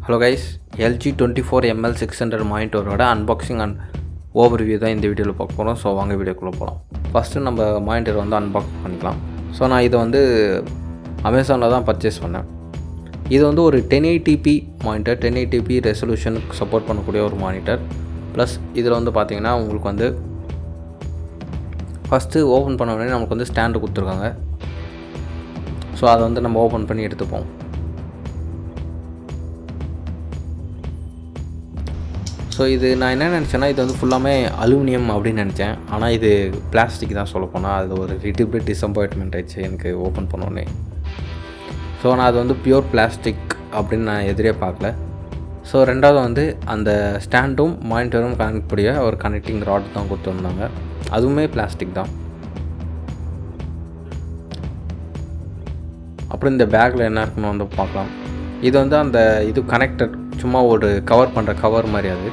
Hello guys, LG 24ML600 மானிட்டரோட unboxing and overview தான் இந்த வீடியோவில் பார்க்க போகிறோம். ஸோ வாங்க வீடியோக்குள்ளே போகலாம். ஃபஸ்ட்டு நம்ம மானிட்டர் வந்து அன்பாக்ஸ் பண்ணிக்கலாம். ஸோ நான் இதை வந்து அமேசானில் தான் பர்ச்சேஸ் பண்ணேன். இது வந்து ஒரு 1080p மானிட்டர், 1080p ரெசல்யூஷனுக்கு சப்போர்ட் பண்ணக்கூடிய ஒரு மானிட்டர். ப்ளஸ் இதில் வந்து பார்த்திங்கன்னா உங்களுக்கு வந்து ஃபஸ்ட்டு ஓப்பன் பண்ண உடனே நமக்கு வந்து ஸ்டாண்டு கொடுத்துருக்காங்க. ஸோ அதை வந்து நம்ம ஓப்பன் பண்ணி எடுத்துப்போம். ஸோ இது நான் என்ன நினச்சேன்னா, இது வந்து ஃபுல்லாமே அலுமினியம் அப்படின்னு நினச்சேன். ஆனால் இது பிளாஸ்டிக் தான் சொல்லப்போனால். அது ஒரு லிட்டில் பிட் டிசப்பாயின்ட்மெண்ட் ஆயிடுச்சு எனக்கு ஓப்பன் பண்ணோடனே. ஸோ நான் அது வந்து பியூர் பிளாஸ்டிக் அப்படின்னு நான் எதிரே பார்க்கல. ஸோ ரெண்டாவது வந்து அந்த ஸ்டாண்டும் மானிட்டரும் கனெக்ட் கூடிய ஒரு கனெக்டிங் ராட் தான் கொடுத்துருந்தாங்க. அதுவுமே பிளாஸ்டிக் தான். அப்புறம் இந்த பேக்கில் என்ன இருக்குன்னு வந்து பார்க்கலாம். இது வந்து அந்த இது கனெக்டட் சும்மா ஒரு கவர் பண்ணுற கவர் மாதிரி. அது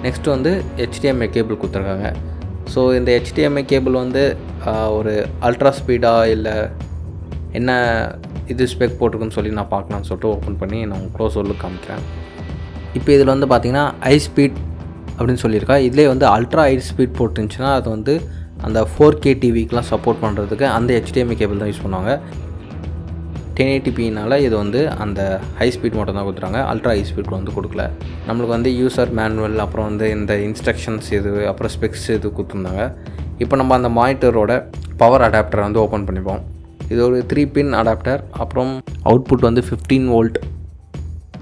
நெக்ஸ்ட்டு வந்து HDMI கேபிள் கொடுத்துருக்காங்க. ஸோ இந்த HDMI கேபிள் வந்து ஒரு அல்ட்ரா ஸ்பீடாக இல்லை என்ன இது ஸ்பெக் போட்டிருக்குன்னு சொல்லி நான் பார்க்கலான்னு சொல்லிட்டு ஓப்பன் பண்ணி நான் க்ளோஸ் ஒர்க்கு காமிக்கிறேன். இப்போ இதில் வந்து பார்த்திங்கன்னா ஹை ஸ்பீட் அப்படின்னு சொல்லியிருக்கா. இதிலே வந்து அல்ட்ரா ஹை ஸ்பீட் போட்டுருந்துச்சுன்னா அது வந்து அந்த 4K டிவிக்கெலாம் சப்போர்ட் பண்ணுறதுக்கு அந்த HDMI கேபிள் தான் யூஸ் பண்ணுவாங்க. 1080pனால இது வந்து அந்த ஹை ஸ்பீட் மட்டும் தான் கொடுத்துறாங்க. அல்ட்ரா ஹை ஸ்பீட் வந்து கொடுக்கல. நம்மளுக்கு வந்து யூசர் மேனுவல், அப்புறம் வந்து இந்த இன்ஸ்ட்ரக்ஷன்ஸ் இது, அப்புறம் ஸ்பெக்ஸ் இது கொடுத்துருந்தாங்க. இப்போ நம்ம அந்த மானிட்டரோட பவர் அடாப்டரை வந்து ஓப்பன் பண்ணிப்போம். இது ஒரு 3 பின் அடாப்டர். அப்புறம் அவுட்புட் வந்து 15 வோல்ட்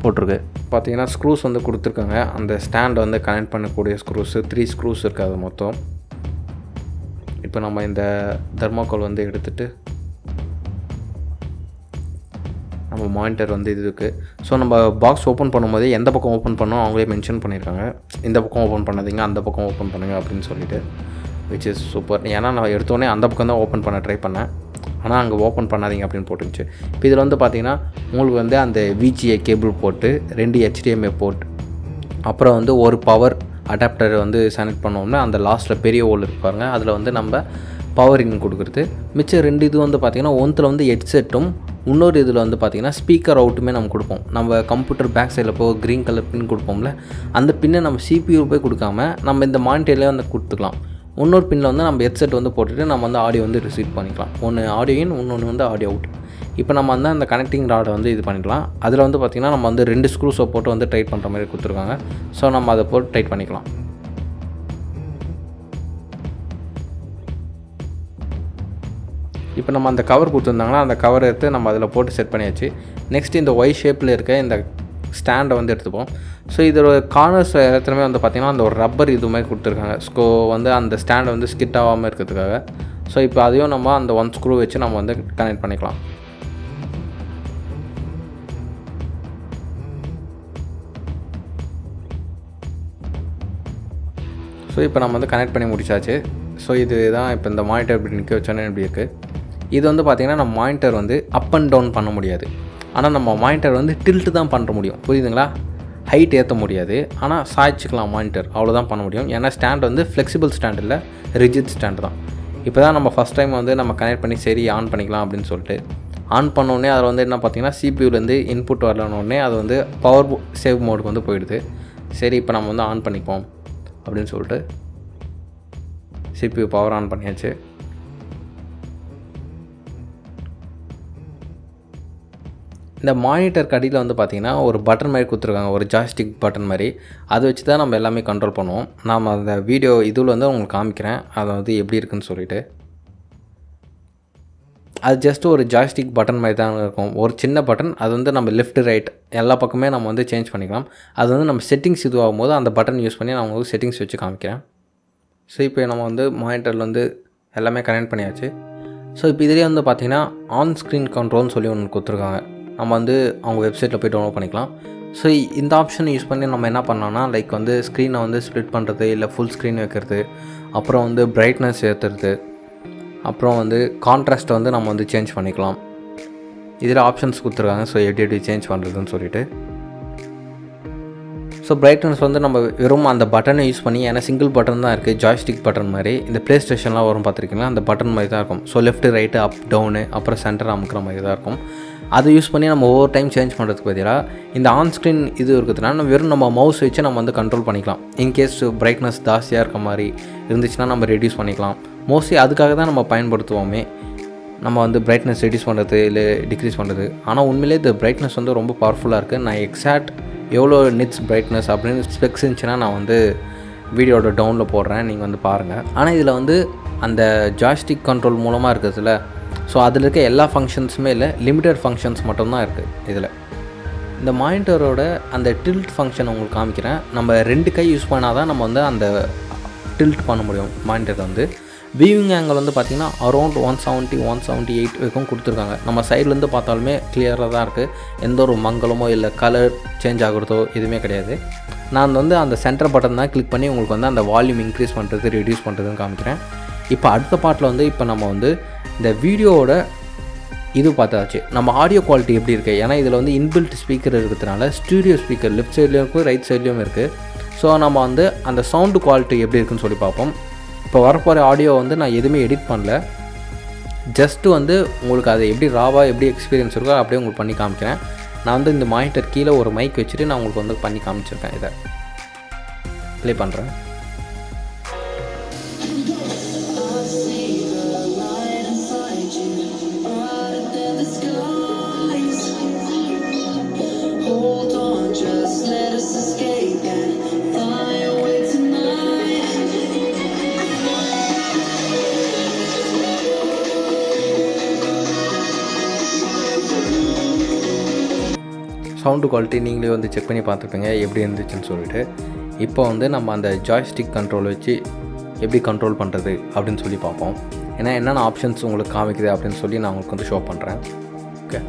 போட்டிருக்கு. பார்த்தீங்கன்னா ஸ்க்ரூஸ் வந்து கொடுத்துருக்காங்க. அந்த ஸ்டாண்டை வந்து கனெக்ட் பண்ணக்கூடிய ஸ்க்ரூஸு 3 ஸ்க்ரூஸ் இருக்காது மொத்தம். இப்போ நம்ம இந்த தெர்மோகோல் வந்து எடுத்துகிட்டு நம்ம மானிட்டர் வந்து இது இருக்குது. ஸோ நம்ம பாக்ஸ் ஓப்பன் பண்ணும்போது எந்த பக்கம் ஓப்பன் பண்ணோம் அவங்களே மென்ஷன் பண்ணியிருக்காங்க. இந்த பக்கம் ஓப்பன் பண்ணாதீங்க, அந்த பக்கம் ஓப்பன் பண்ணுங்கள் அப்படின்னு சொல்லிட்டு, விச் இஸ் சூப்பர். ஏன்னா நான் எடுத்தோடனே அந்த பக்கம் தான் ஓப்பன் பண்ண ட்ரை பண்ணேன். ஆனால் அங்கே ஓப்பன் பண்ணாதீங்க அப்படின்னு போட்டுருந்துச்சு. இப்போ இதில் வந்து பார்த்திங்கன்னா உங்களுக்கு வந்து அந்த VGA கேபிள் போட்டு 2 HDMI போர்ட், அப்புறம் வந்து ஒரு பவர் அடாப்டர் வந்து செலக்ட் பண்ணோம்னா அந்த லாஸ்ட்டில் பெரிய ஹோல் இருப்பாருங்க, அதில் வந்து நம்ம பவர் இன் கொடுக்குறது. மிச்சம் 2 இது வந்து பார்த்திங்கன்னா ஒன்றில் வந்து ஹெட்செட்டும், இன்னொரு இதில் வந்து பார்த்திங்கன்னா ஸ்பீக்கர் அவுட்டுமே நம்ம கொடுப்போம். நம்ம கம்ப்யூட்டர் பேக் சைடில் போய் க்ரீன் கலர் பின் கொடுப்போம்ல, அந்த பின்னை நம்ம CPU போய் கொடுக்காம நம்ம இந்த மானிட்டர்லேயே வந்து கொடுத்துக்கலாம். இன்னொரு பின்னில் வந்து நம்ம ஹெட்செட் வந்து போட்டுட்டு நம்ம வந்து ஆடியோ வந்து ரிசீவ் பண்ணிக்கலாம். ஒன்று ஆடியோ இன், இன்னொன்று வந்து ஆடியோ அவுட். இப்போ நம்ம வந்து அந்த கனெக்டிங் ராடை வந்து இது பண்ணிக்கலாம். அதில் வந்து பார்த்திங்கன்னா நம்ம வந்து 2 ஸ்க்ரூஸை போட்டு வந்து டைட் பண்ணுற மாதிரி கொடுத்துருக்காங்க. ஸோ நம்ம அதை போட்டு டைட் பண்ணிக்கலாம். இப்போ நம்ம அந்த கவர் கொடுத்துருந்தாங்கன்னா அந்த கவர் எடுத்து நம்ம அதில் போட்டு செட் பண்ணியாச்சு. நெக்ஸ்ட் இந்த ஒய் ஷேப்பில் இருக்க இந்த ஸ்டாண்டை வந்து எடுத்துப்போம். ஸோ இதோட கார்னர்ஸ் எல்லாத்துலேயுமே வந்து பார்த்திங்கன்னா அந்த ஒரு ரப்பர் இது மாதிரி கொடுத்துருக்காங்க. ஸோ வந்து அந்த ஸ்டாண்டை வந்து ஸ்கிட் ஆகாமல் இருக்கிறதுக்காக. ஸோ இப்போ அதையும் நம்ம அந்த 1 ஸ்க்ரூ வச்சு நம்ம வந்து கனெக்ட் பண்ணிக்கலாம். ஸோ இப்போ நம்ம வந்து கனெக்ட் பண்ணி முடிச்சாச்சு. ஸோ இது தான் இப்போ இந்த மானிட்டர் இப்படி நிற்க வச்சோன்னே எப்படி இருக்குது. இது வந்து பார்த்திங்கன்னா நம்ம மானிட்டர் வந்து அப் அண்ட் டவுன் பண்ண முடியாது. ஆனால் நம்ம மானிட்டர் வந்து டில்ட்டு தான் பண்ண முடியும். புரியுதுங்களா? ஹைட் ஏற்ற முடியாது. ஆனால் சாய்ச்சிக்கலாம் மானிட்டர், அவ்வளோதான் பண்ண முடியும். ஏன்னா ஸ்டாண்ட் வந்து ஃப்ளெக்சிபிள் ஸ்டாண்ட் இல்லை, ரிஜிட் ஸ்டாண்டு தான். இப்போ தான் நம்ம ஃபஸ்ட் டைம் வந்து நம்ம கனெக்ட் பண்ணி சரி ஆன் பண்ணிக்கலாம் அப்படின்னு சொல்லிட்டு ஆன் பண்ணோடனே அதில் வந்து என்ன பார்த்திங்கன்னா CPUலேருந்து இன்புட் வரலனோடனே அது வந்து பவர் சேவ் மோடுக்கு வந்து போயிடுது. சரி இப்போ நம்ம வந்து ஆன் பண்ணிப்போம் அப்படின்னு சொல்லிட்டு CPU பவர் ஆன் பண்ணியாச்சு. இந்த மானிட்டர் கடியில் வந்து பார்த்திங்கன்னா ஒரு பட்டன் மாதிரி கொடுத்துருக்காங்க, ஒரு ஜாய்ஸ்டிக் பட்டன் மாதிரி. அதை வச்சு தான் நம்ம எல்லாமே கண்ட்ரோல் பண்ணுவோம். நாம் அந்த வீடியோ இதில் வந்து உங்களுக்கு காமிக்கிறேன், அதை வந்து எப்படி இருக்குன்னு சொல்லிவிட்டு. அது ஜஸ்ட் ஒரு ஜாய்ஸ்டிக் பட்டன் மாதிரி தான் இருக்கும், ஒரு சின்ன பட்டன். அது வந்து நம்ம லெஃப்ட் ரைட் எல்லா பக்கமே நம்ம வந்து சேஞ்ச் பண்ணிக்கலாம். அது வந்து நம்ம செட்டிங்ஸ் இதுவாகும் போது அந்த பட்டன் யூஸ் பண்ணி நான் உங்களுக்கு செட்டிங்ஸ் வச்சு காமிக்கிறேன். ஸோ இப்போ நம்ம வந்து மானிட்டரில் வந்து எல்லாமே கனெக்ட் பண்ணியாச்சு. ஸோ இப்போ இதிலே வந்து பார்த்திங்கன்னா ஆன் ஸ்க்ரீன் கண்ட்ரோல்னு சொல்லி ஒன்று கொடுத்துருக்காங்க. நம்ம வந்து அவங்க வெப்சைட்டில் போய் டவுன்லோட் பண்ணிக்கலாம். ஸோ இந்த ஆப்ஷன் யூஸ் பண்ணி நம்ம என்ன பண்ணலாம்னா, லைக் வந்து ஸ்க்ரீனை வந்து ஸ்ப்ளிட் பண்ணுறது, இல்லை ஃபுல் ஸ்க்ரீன் வைக்கிறது, அப்புறம் வந்து பிரைட்னஸ் ஏற்றுறது, அப்புறம் வந்து கான்ட்ராஸ்ட்டை வந்து நம்ம வந்து சேஞ்ச் பண்ணிக்கலாம். இதில் ஆப்ஷன்ஸ் கொடுத்துருக்காங்க. ஸோ எப்படி சேஞ்ச் பண்ணுறதுன்னு சொல்லிட்டு ஸோ பிரைட்னஸ் வந்து நம்ம வெறும் அந்த பட்டனை யூஸ் பண்ணி, ஏன்னா சிங்கிள் பட்டன் தான் இருக்குது, ஜாய்ஸ்டிக் பட்டன் மாதிரி. இந்த ப்ளே ஸ்டேஷன்லாம் வரும் பார்த்துருக்கீங்களா, அந்த பட்டன் மாதிரி தான் இருக்கும். So left right up down அப்புறம் சென்டர் அமுக்கிற மாதிரி தான் இருக்கும். அதை யூஸ் பண்ணி நம்ம ஒவ்வொரு டைம் சேஞ்ச் பண்ணுறதுக்கு பதிலாக இந்த ஆன்ஸ்க்ரீன் இது இருக்கிறதுனால வெறும் நம்ம மவுஸ் வச்சு நம்ம வந்து கண்ட்ரோல் பண்ணிக்கலாம். இன்கேஸ் பிரைட்னஸ் ஜாஸ்தியாக இருக்க மாதிரி இருந்துச்சுன்னா நம்ம ரெடியூஸ் பண்ணிக்கலாம். மோஸ்ட்லி அதுக்காக தான் நம்ம பயன்படுத்துவோமே, நம்ம வந்து பிரைட்னஸ் ரெடியூஸ் பண்ணுறது இல்லை டிக்ரீஸ் பண்ணுறது. ஆனால் உண்மையிலே இந்த பிரைட்னஸ் வந்து ரொம்ப பவர்ஃபுல்லாக இருக்குது. நான் எக்ஸாக்ட் எவ்வளோ நிட்ஸ் பிரைட்னஸ் அப்படின்னு ஸ்பெக்ஸ் இருந்துச்சுன்னா நான் வந்து வீடியோட டவுனில் போடுறேன், நீங்கள் வந்து பாருங்கள். ஆனால் இதில் வந்து அந்த ஜாய்ஸ்டிக் கண்ட்ரோல் மூலமாக இருக்கிறதுல, ஸோ அதில் இருக்க எல்லா ஃபங்க்ஷன்ஸுமே இல்லை, லிமிட்டட் ஃபங்க்ஷன்ஸ் மட்டும்தான் இருக்குது இதில். இந்த மானிட்டரோட அந்த டில்ட் ஃபங்க்ஷன் உங்களுக்கு காமிக்கிறேன். நம்ம 2 கை யூஸ் பண்ணால் தான் நம்ம வந்து அந்த டில்ட் பண்ண முடியும். மானிட்டர் வந்து வியூவிங் ஆங்கிள் வந்து பார்த்திங்கன்னா அரௌண்ட் 170-178 வரைக்கும் கொடுத்துருக்காங்க. நம்ம சைட்லேருந்து பார்த்தாலுமே கிளியராக தான் இருக்குது. எந்த ஒரு மங்கலமோ இல்லை கலர் சேஞ்ச் ஆகுறதோ எதுவுமே கிடையாது. நான் வந்து அந்த சென்டர் பட்டன் தான் கிளிக் பண்ணி உங்களுக்கு வந்து அந்த வால்யூம் இன்க்ரீஸ் பண்ணுறது ரெடியூஸ் பண்ணுறதுன்னு காமிக்கிறேன். இப்போ அடுத்த பார்ட்டில் வந்து இப்போ நம்ம வந்து இந்த வீடியோவோட இது பார்த்தாச்சு. நம்ம ஆடியோ குவாலிட்டி எப்படி இருக்குது, ஏன்னா இதில் வந்து இன்பில்ட் ஸ்பீக்கர் இருக்கிறதுனால ஸ்டூடியோ ஸ்பீக்கர் லெஃப்ட் சைட்லேயும் இருக்குது, ரைட் சைட்லேயும் இருக்குது. ஸோ நம்ம வந்து அந்த சவுண்டு குவாலிட்டி எப்படி இருக்குதுன்னு சொல்லி பார்ப்போம். இப்போ வரப்போகிற ஆடியோ வந்து நான் எதுவுமே எடிட் பண்ணல, ஜஸ்ட்டு வந்து உங்களுக்கு அது எப்படி ராவாக எப்படி எக்ஸ்பீரியன்ஸ் இருக்கோ அப்படியே உங்களுக்கு பண்ணி காமிக்கிறேன். நான் வந்து இந்த மானிட்டர் கீழே ஒரு மைக் வச்சுட்டு நான் உங்களுக்கு வந்து பண்ணி காமிச்சிருக்கேன். இதை ப்ளே பண்ணுறேன். சவுண்டு குவாலிட்டி நீங்களே வந்து செக் பண்ணி பார்த்துப்பீங்க எப்படி இருந்துச்சுன்னு சொல்லிட்டு. இப்போ வந்து நம்ம அந்த ஜாய்ஸ்டிக் கண்ட்ரோல் வச்சு எப்படி கண்ட்ரோல் பண்ணுறது அப்படின்னு சொல்லி பார்ப்போம். ஏன்னா என்னென்ன ஆப்ஷன்ஸ் உங்களுக்கு காமிக்குது அப்படின்னு சொல்லி நான் உங்களுக்கு வந்து ஷோ பண்ணுறேன். ஓகே,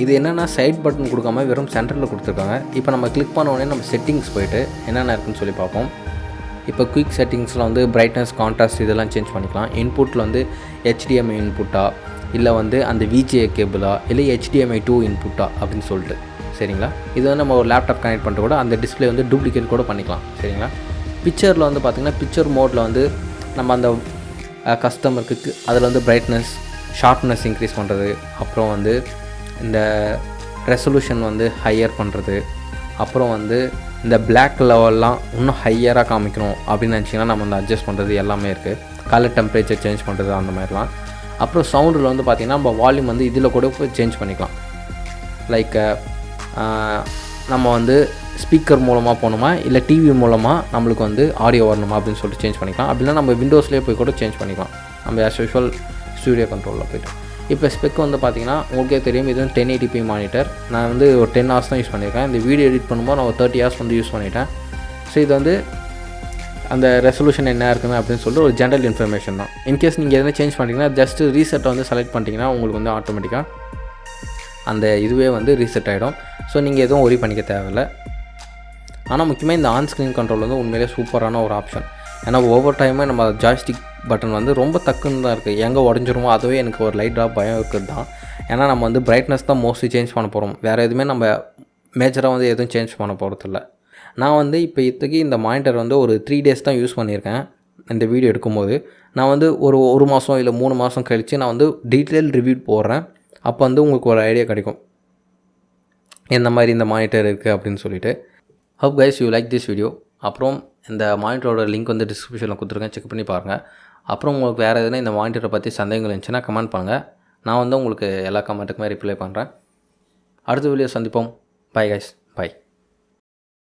இது என்னென்னா சைட் பட்டன் கொடுக்காம வெறும் சென்டரில் கொடுத்துருக்காங்க. இப்போ நம்ம கிளிக் பண்ண உடனே நம்ம செட்டிங்ஸ் போய்ட்டு என்னென்ன இருக்குன்னு சொல்லி பார்ப்போம். இப்போ குயிக் செட்டிங்ஸில் வந்து பிரைட்னஸ், கான்ட்ராஸ்ட் இதெல்லாம் சேஞ்ச் பண்ணிக்கலாம். இன்புட்டில் வந்து HDMI இன்புட்டா இல்லை வந்து அந்த VGA கேபிளா இல்லை HDMI 2 இன்புட்டா அப்படின்னு சொல்லிட்டு, சரிங்களா. இது வந்து நம்ம ஒரு லேப்டாப் கனெக்ட் பண்ணிட்டு கூட அந்த டிஸ்பிளே வந்து டூப்ளிகேட் கூட பண்ணிக்கலாம், சரிங்களா. பிக்சரில் வந்து பார்த்திங்கன்னா பிக்சர் மோடில் வந்து நம்ம அந்த கஸ்டமருக்கு அதில் வந்து பிரைட்னஸ், ஷார்ப்னஸ் இன்க்ரீஸ் பண்ணுறது, அப்புறம் வந்து இந்த ரெசல்யூஷன் வந்து ஹையர் பண்ணுறது, அப்புறம் வந்து இந்த பிளாக் லெவல்லாம் இன்னும் ஹையராக காமிக்கணும் அப்படின்னு நினச்சிங்கன்னா நம்ம வந்து அட்ஜஸ்ட் பண்ணுறது எல்லாமே இருக்குது. கலர் டெம்பரேச்சர் சேஞ்ச் பண்ணுறது அந்த மாதிரிலாம். அப்புறம் சவுண்டில் வந்து பார்த்திங்கன்னா நம்ம வால்யூம் வந்து இதில் கூட சேஞ்ச் பண்ணிக்கலாம். லைக் நம்ம வந்து ஸ்பீக்கர் மூலமாக போகணுமா இல்லை டிவி மூலமாக நம்மளுக்கு வந்து ஆடியோ வரணுமா அப்படின்னு சொல்லிட்டு சேஞ்ச் பண்ணிக்கலாம். அப்படின்னா நம்ம விண்டோஸ்லேயே போய் கூட சேஞ்ச் பண்ணிக்கலாம், நம்ம ஆஸ் யூஷுவல் ஸ்டூடியோ கண்ட்ரோலில் போய்ட்டு. இப்போ ஸ்பெக் வந்து பார்த்திங்கன்னா உங்களுக்கே தெரியும், இது வந்து 1080p மானிட்டர். நான் வந்து ஒரு 10 hours தான் யூஸ் பண்ணியிருக்கேன். இந்த வீடியோ எடிட் பண்ணும்போது நான் ஒரு 30 hours வந்து யூஸ் பண்ணிட்டேன். ஸோ இது வந்து அந்த ரெசல்யூஷன் என்ன இருக்குன்னு அப்படின்னு சொல்லிட்டு ஒரு ஜென்ரல் இன்ஃபர்மேஷன் தான். இன்கேஸ் நீங்கள் எதனா சேஞ்ச் பண்ணிட்டீங்கன்னா ஜஸ்ட்டு ரீசெட்டை வந்து செலக்ட் பண்ணிட்டீங்கன்னா உங்களுக்கு வந்து ஆட்டோமேட்டிக்காக அந்த இதுவே வந்து ரீசெட் ஆகிடும். ஸோ நீங்கள் எதுவும் ஒரி பண்ணிக்க தேவையில்லை. ஆனால் முக்கியமாக இந்த ஆன் ஸ்க்ரீன் கண்ட்ரோல் வந்து உண்மையிலே சூப்பரான ஒரு ஆப்ஷன். ஏன்னா ஒவ்வொரு டைமே நம்ம ஜாய்ஸ்டிக் பட்டன் வந்து ரொம்ப டக்குன்னு தான் இருக்குது. எங்கே உடஞ்சிருமோ அதுவே எனக்கு ஒரு லைட்டாக பயம் இருக்குது தான். ஏன்னா நம்ம வந்து பிரைட்னஸ் தான் மோஸ்ட்லி சேஞ்ச் பண்ண போகிறோம், வேறு எதுவுமே நம்ம மேஜராக வந்து எதுவும் சேஞ்ச் பண்ண போகிறதில்ல. நான் வந்து இப்போ இந்த மானிட்டர் வந்து ஒரு 3 days தான் யூஸ் பண்ணியிருக்கேன். இந்த வீடியோ எடுக்கும்போது நான் வந்து ஒரு மாதம் இல்லை 3 மாதம் கழித்து நான் வந்து டீட்டெயில் ரிவ்யூ போடுறேன். அப்போ வந்து உங்களுக்கு ஒரு ஐடியா கிடைக்கும் எந்த மாதிரி இந்த மானிட்டர் இருக்குது அப்படின்னு சொல்லிட்டு. Hope guys you like this video. அப்புறம் இந்த மானிட்டரோட லிங்க் வந்து டிஸ்கிரிப்ஷனில் கொடுத்துருக்கேன், செக் பண்ணி பாருங்கள். அப்புறம் உங்களுக்கு வேறு எதுனா இந்த மானிட்டரை பற்றி சந்தேகங்கள் இருந்துச்சுன்னா கமெண்ட் பண்ணுங்கள். நான் வந்து உங்களுக்கு எல்லா கமெண்ட்டுக்குமே ரிப்ளை பண்ணுறேன். அடுத்த வீடியோ சந்திப்போம். Bye guys, by.